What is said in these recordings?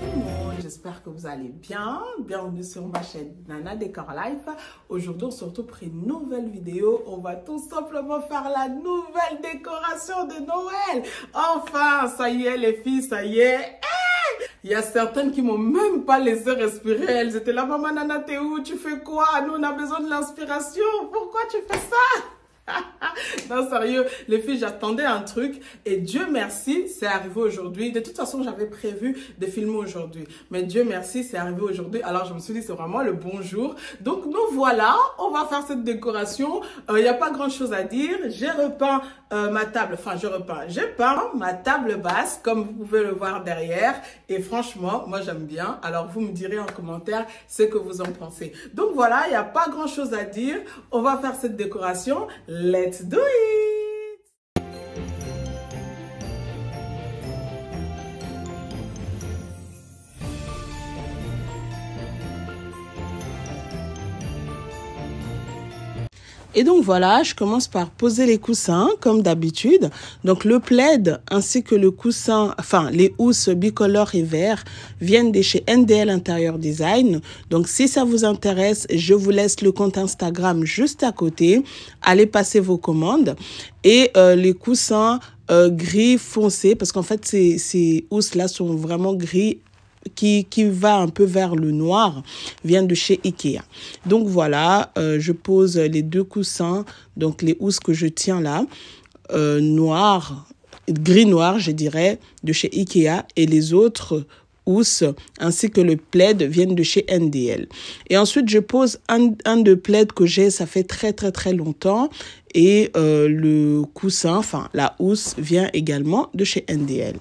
le monde, j'espère que vous allez bien. Bienvenue sur ma chaîne Nana Décor Life. Aujourd'hui, on se retrouve pour une nouvelle vidéo. On va tout simplement faire la nouvelle décoration de Noël. Enfin, ça y est les filles, ça y est. Il y a certaines qui m'ont même pas laissé respirer. Elles étaient là, maman Nana, t'es où? Tu fais quoi? Nous, on a besoin de l'inspiration. Pourquoi tu fais ça? Non, sérieux, les filles, j'attendais un truc et Dieu merci, c'est arrivé aujourd'hui. De toute façon, j'avais prévu de filmer aujourd'hui, mais Dieu merci, c'est arrivé aujourd'hui. Alors, je me suis dit, c'est vraiment le bon jour. Donc, nous voilà, on va faire cette décoration. Il n'y a pas grand chose à dire. J'ai repeint ma table, j'ai peint ma table basse, comme vous pouvez le voir derrière. Et franchement, moi, j'aime bien. Alors, vous me direz en commentaire ce que vous en pensez. Donc, voilà, il n'y a pas grand chose à dire. On va faire cette décoration. Let's do it! Et donc voilà, je commence par poser les coussins comme d'habitude. Donc le plaid ainsi que le coussin, enfin les housses bicolores et verts viennent de chez NDL Interior Design. Donc si ça vous intéresse, je vous laisse le compte Instagram juste à côté. Allez passer vos commandes. Et les coussins gris foncé, parce qu'en fait ces housses-là sont vraiment gris qui va un peu vers le noir, vient de chez Ikea. Donc voilà, je pose les deux coussins, donc les housses que je tiens là, noir, gris-noir je dirais, de chez Ikea, et les autres housses ainsi que le plaid viennent de chez NDL. Et ensuite je pose un de plaid que j'ai, ça fait très longtemps, et le coussin, enfin la housse vient également de chez NDL.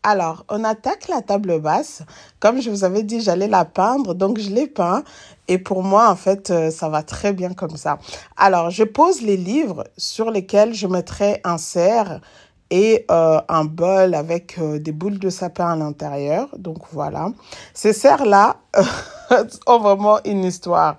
Alors, on attaque la table basse. Comme je vous avais dit, j'allais la peindre, donc je l'ai peint. Et pour moi, en fait, ça va très bien comme ça. Alors, je pose les livres sur lesquels je mettrai un cerf et un bol avec des boules de sapin à l'intérieur. Donc, voilà. Ces cerfs-là ont vraiment une histoire.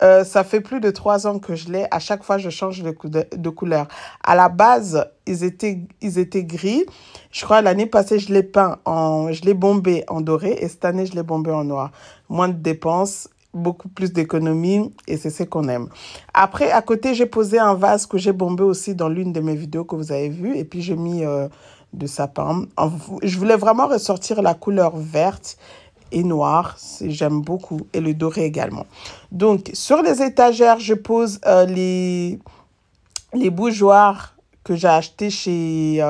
Ça fait plus de 3 ans que je l'ai. À chaque fois, je change de couleur. À la base, ils étaient gris. Je crois l'année passée, je l'ai bombé en doré. Et cette année, je l'ai bombé en noir. Moins de dépenses, beaucoup plus d'économies. Et c'est ce qu'on aime. Après, à côté, j'ai posé un vase que j'ai bombé aussi dans l'une de mes vidéos que vous avez vues. Et puis, j'ai mis de sapin. Je voulais vraiment ressortir la couleur verte et noir, j'aime beaucoup, et le doré également. Donc, sur les étagères, je pose les bougeoirs que j'ai achetés chez...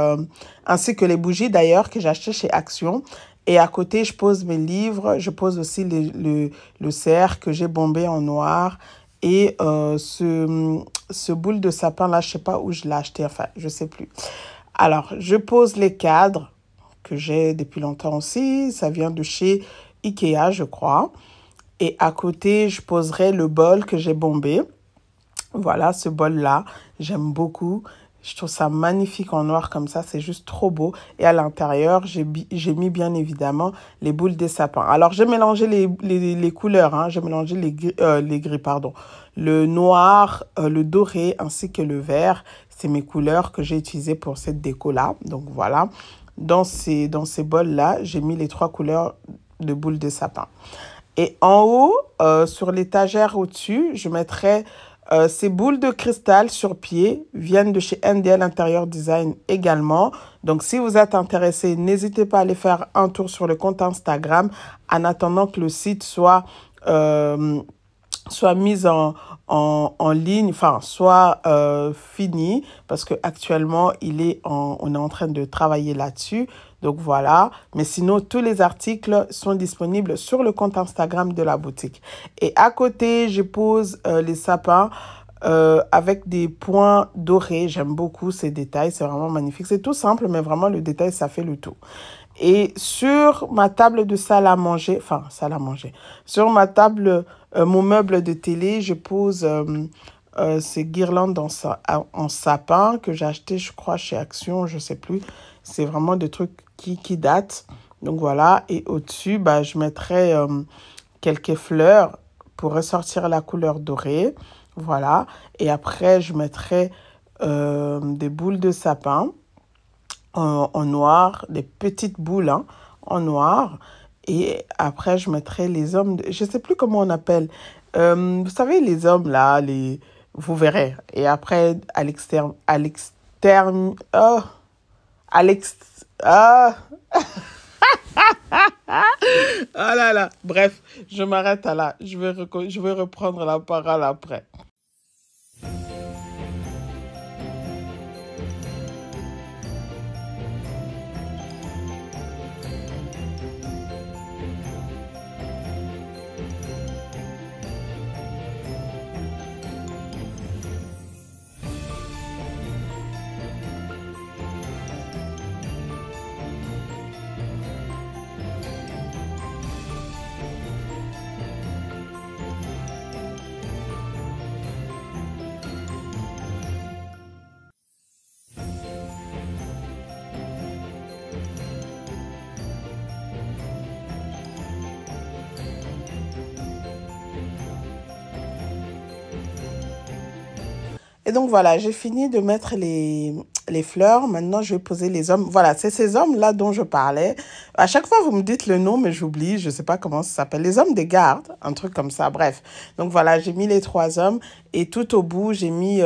ainsi que les bougies, d'ailleurs, que j'ai achetées chez Action. Et à côté, je pose mes livres. Je pose aussi le cerf que j'ai bombé en noir. Et ce boule de sapin-là, je ne sais pas où je l'ai acheté. Enfin, je ne sais plus. Alors, je pose les cadres que j'ai depuis longtemps aussi. Ça vient de chez Ikea, je crois. Et à côté, je poserai le bol que j'ai bombé. Voilà, ce bol-là, j'aime beaucoup. Je trouve ça magnifique en noir comme ça, c'est juste trop beau. Et à l'intérieur, j'ai mis bien évidemment les boules des sapins. Alors, j'ai mélangé les couleurs, hein. J'ai mélangé les gris, pardon. Le noir, le doré ainsi que le vert. C'est mes couleurs que j'ai utilisées pour cette déco-là. Donc, voilà. Dans ces bols-là, j'ai mis les 3 couleurs de boules de sapin. Et en haut, sur l'étagère au-dessus, je mettrai ces boules de cristal sur pied, viennent de chez NDL Interior Design également. Donc, si vous êtes intéressé, n'hésitez pas à aller faire un tour sur le compte Instagram en attendant que le site soit mis en ligne, enfin, soit fini, parce qu'actuellement, on est en train de travailler là-dessus. Donc voilà, mais sinon tous les articles sont disponibles sur le compte Instagram de la boutique. Et à côté, je pose les sapins avec des points dorés. J'aime beaucoup ces détails, c'est vraiment magnifique. C'est tout simple, mais vraiment le détail, ça fait le tout. Et sur ma table de salle à manger, enfin salle à manger, sur ma table, mon meuble de télé, je pose ces guirlandes en sapin que j'ai acheté, je crois, chez Action, je sais plus. C'est vraiment des trucs qui datent. Donc voilà, et au-dessus, bah, je mettrai quelques fleurs pour ressortir la couleur dorée. Voilà, et après, je mettrai des boules de sapin en noir, des petites boules hein, en noir. Et après, je mettrai les hommes, je ne sais plus comment on appelle. Vous savez, les hommes là, vous verrez. Et après, oh, ah, ah là là. Bref, je m'arrête à là. Je vais reprendre la parole après. Et donc voilà, j'ai fini de mettre les fleurs. Maintenant, je vais poser les hommes. Voilà, c'est ces hommes-là dont je parlais. À chaque fois, vous me dites le nom, mais j'oublie. Je ne sais pas comment ça s'appelle. Les hommes des gardes, un truc comme ça. Bref. Donc voilà, j'ai mis les 3 hommes. Et tout au bout, j'ai mis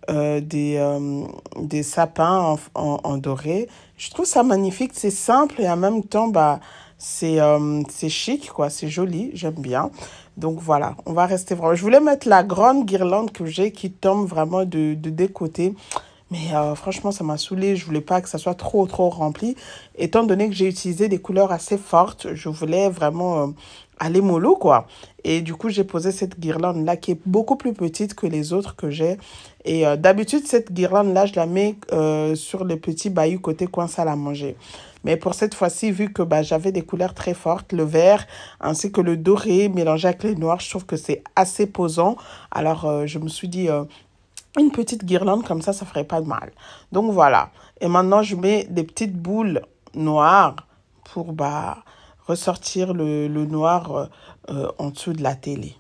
des sapins en doré. Je trouve ça magnifique. C'est simple et en même temps, bah, c'est chic, quoi. C'est joli. J'aime bien. Donc voilà, on va rester vraiment. Je voulais mettre la grande guirlande que j'ai qui tombe vraiment des côtés. Mais franchement, ça m'a saoulée. Je voulais pas que ça soit trop rempli. Étant donné que j'ai utilisé des couleurs assez fortes, je voulais vraiment aller mollo, quoi. Et du coup, j'ai posé cette guirlande-là qui est beaucoup plus petite que les autres que j'ai. Et d'habitude, cette guirlande-là, je la mets sur le petit bahut côté coin salle à manger. Mais pour cette fois-ci, vu que bah, j'avais des couleurs très fortes, le vert ainsi que le doré mélangé avec les noirs, je trouve que c'est assez posant. Alors, je me suis dit, une petite guirlande comme ça ferait pas de mal. Donc voilà. Et maintenant, je mets des petites boules noires pour bah, ressortir le noir en dessous de la télé.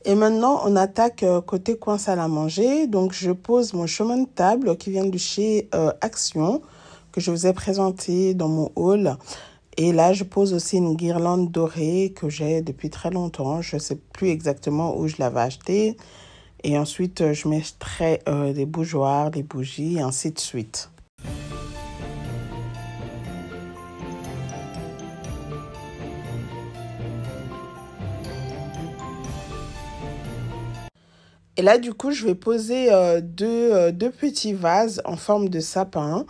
Et maintenant, on attaque côté coin salle à manger. Donc, je pose mon chemin de table qui vient de chez Action, que je vous ai présenté dans mon haul. Et là, je pose aussi une guirlande dorée que j'ai depuis très longtemps. Je ne sais plus exactement où je l'avais achetée. Et ensuite, je mettrai des bougeoirs, des bougies, et ainsi de suite. Et là, du coup, je vais poser deux petits vases en forme de sapin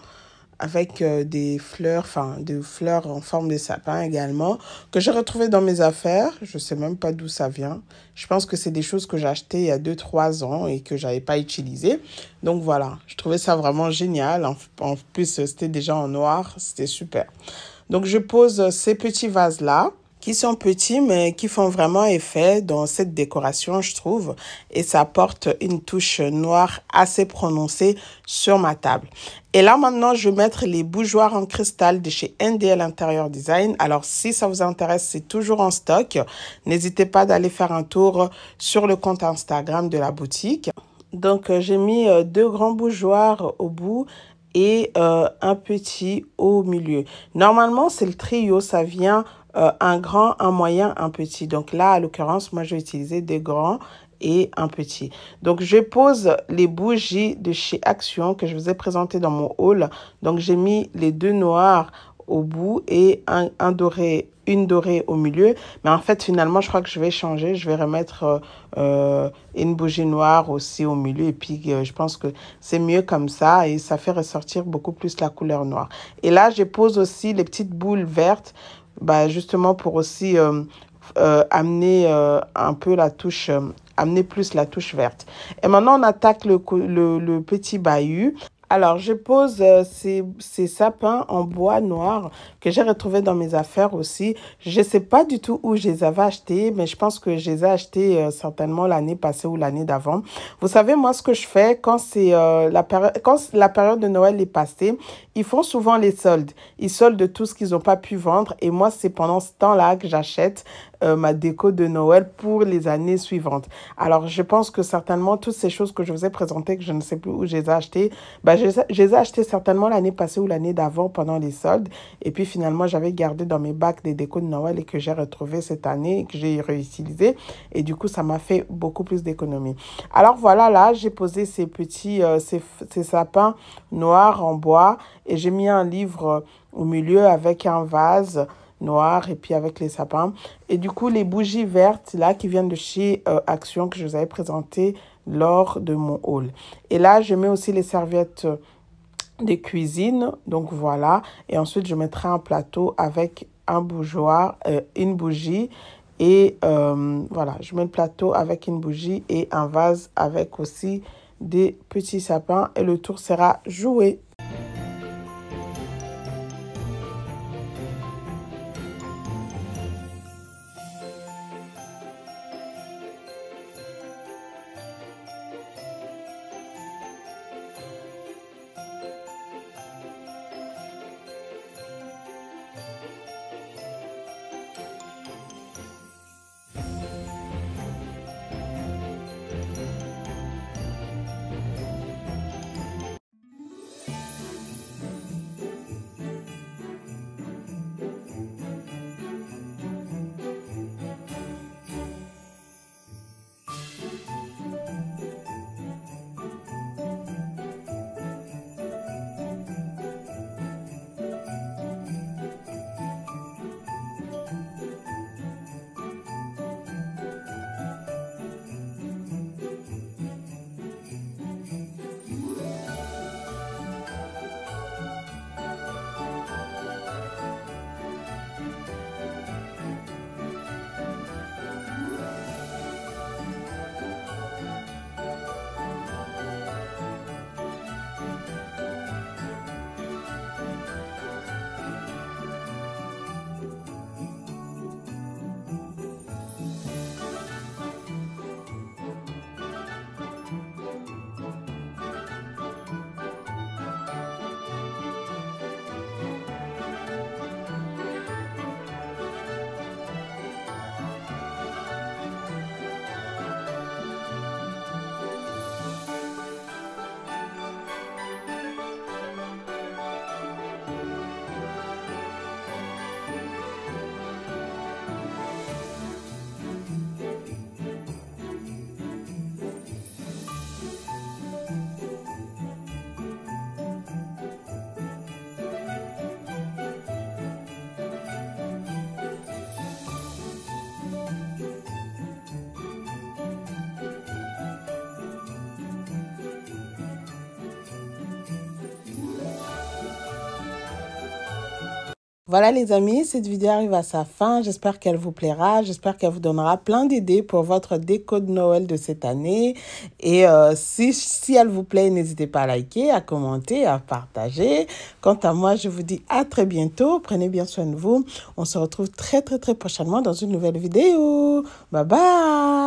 avec des fleurs, enfin des fleurs en forme de sapin également, que j'ai retrouvé dans mes affaires. Je ne sais même pas d'où ça vient. Je pense que c'est des choses que j'ai achetées il y a 2-3 ans et que je n'avais pas utilisées. Donc voilà, je trouvais ça vraiment génial. En plus, c'était déjà en noir, c'était super. Donc je pose ces petits vases-là qui sont petits mais qui font vraiment effet dans cette décoration, je trouve. Et ça apporte une touche noire assez prononcée sur ma table. Et là, maintenant, je vais mettre les bougeoirs en cristal de chez NDL Interior Design. Alors, si ça vous intéresse, c'est toujours en stock. N'hésitez pas d'aller faire un tour sur le compte Instagram de la boutique. Donc, j'ai mis deux grands bougeoirs au bout et un petit au milieu. Normalement, c'est le trio, ça vient un grand, un moyen, un petit. Donc là, à l'occurrence, moi, j'ai utilisé des grands et un petit. Donc, je pose les bougies de chez Action que je vous ai présentées dans mon haul. Donc, j'ai mis les deux noirs au bout et un doré, une dorée au milieu. Mais en fait, finalement, je crois que je vais changer. Je vais remettre une bougie noire aussi au milieu. Et puis, je pense que c'est mieux comme ça et ça fait ressortir beaucoup plus la couleur noire. Et là, je pose aussi les petites boules vertes, bah, justement pour aussi amener un peu la touche, amener plus la touche verte. Et maintenant, on attaque le petit bahut. Alors, je pose ces sapins en bois noir que j'ai retrouvé dans mes affaires aussi. Je ne sais pas du tout où je les avais achetés, mais je pense que je les ai achetés certainement l'année passée ou l'année d'avant. Vous savez, moi, ce que je fais quand quand la période de Noël est passée, ils font souvent les soldes. Ils soldent tout ce qu'ils n'ont pas pu vendre. Et moi, c'est pendant ce temps-là que j'achète ma déco de Noël pour les années suivantes. Alors, je pense que certainement, toutes ces choses que je vous ai présentées, que je ne sais plus où je les ai achetées, ben, je les ai achetées certainement l'année passée ou l'année d'avant pendant les soldes. Et puis, finalement, j'avais gardé dans mes bacs des décos de Noël et que j'ai retrouvé cette année et que j'ai réutilisé. Et du coup, ça m'a fait beaucoup plus d'économies. Alors, voilà, là, j'ai posé ces petits, ces sapins noirs en bois et j'ai mis un livre au milieu avec un vase noir et puis avec les sapins. Et du coup, les bougies vertes, là, qui viennent de chez Action, que je vous avais présentées lors de mon haul. Et là, je mets aussi les serviettes de cuisine. Donc, voilà. Et ensuite, je mettrai un plateau avec un bougeoir, une bougie. Et voilà, je mets le plateau avec une bougie et un vase avec aussi des petits sapins. Et le tour sera joué. Voilà les amis, cette vidéo arrive à sa fin. J'espère qu'elle vous plaira. J'espère qu'elle vous donnera plein d'idées pour votre déco de Noël de cette année. Et si elle vous plaît, n'hésitez pas à liker, à commenter, à partager. Quant à moi, je vous dis à très bientôt. Prenez bien soin de vous. On se retrouve très prochainement dans une nouvelle vidéo. Bye bye!